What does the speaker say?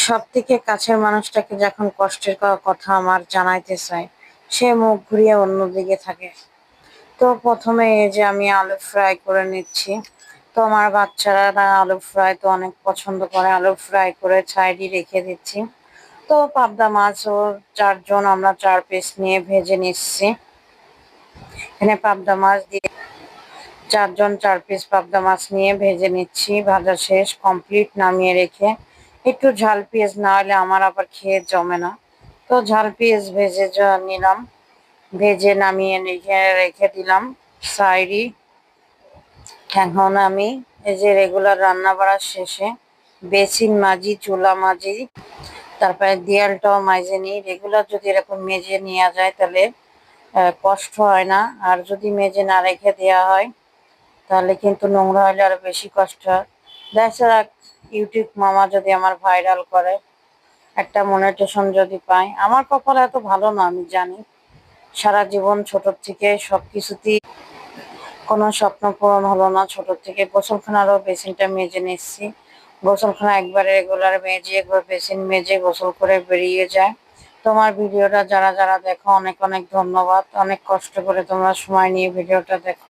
সবথেকে কাছের মানুষটাকে যখন কষ্টের কথা আমার জানাইতে চাই, সে মুখ ঘুরিয়ে অন্যদিকে থাকে। তো প্রথমে এই যে আমি আলু ফ্রাই করে নিচ্ছি। তো আমার বাচ্চারা আলু ফ্রাই তো অনেক পছন্দ করে, আলু ফ্রাই করে সাইডে রেখে দিচ্ছি। তো পাবদা মাছ ও 4 জন আমরা 4 পিস নিয়ে ভেজে নিচ্ছি। এখানে পাবদা মাছ দিয়ে 4 জন 4 পিস পাবদা মাছ নিয়ে ভেজে নিচ্ছি। ভাজা শেষ, কমপ্লিট নামিয়ে রেখে একটু ঝাল পেঁয়াজ না হলে আমার আবার খেয়ে জমে না। তো ঝাল পেঁয়াজ ভেজে নিলাম, ভেজে নামিয়ে রেখে রেখে দিলাম সাইডে। এখন আমি এই যে রেগুলার রান্না বাড়ার শেষে বেসিন মাজি, চুলা মাজি, তারপরে দেয়ালটাও মাজে নিই। রেগুলার যদি এরকম মেজে নেওয়া যায় তাহলে কষ্ট হয় না। আর যদি মেজে না রেখে দেওয়া হয় তাহলে কিন্তু নোংরা হলে আরো বেশি কষ্ট হয়। দেখা ইউটিউব মামা যদি আমার ভাইরাল করে, একটা মনিটেশন যদি পাই, আমার কপাল এত ভালো না আমি জানি। সারা জীবন ছোট থেকে সবকিছুতেই কোনো স্বপ্ন পূরণ হলো না। ছোট থেকে গোসলখানারও বেসিনটা মেজে নিচ্ছি। গোসলখানা একবারে রেগুলার মেজে, একবার বেসিন মেজে গোসল করে বেরিয়ে যায়। তোমার ভিডিওটা যারা যারা দেখো অনেক অনেক ধন্যবাদ। অনেক কষ্ট করে তোমরা সময় নিয়ে ভিডিওটা দেখো।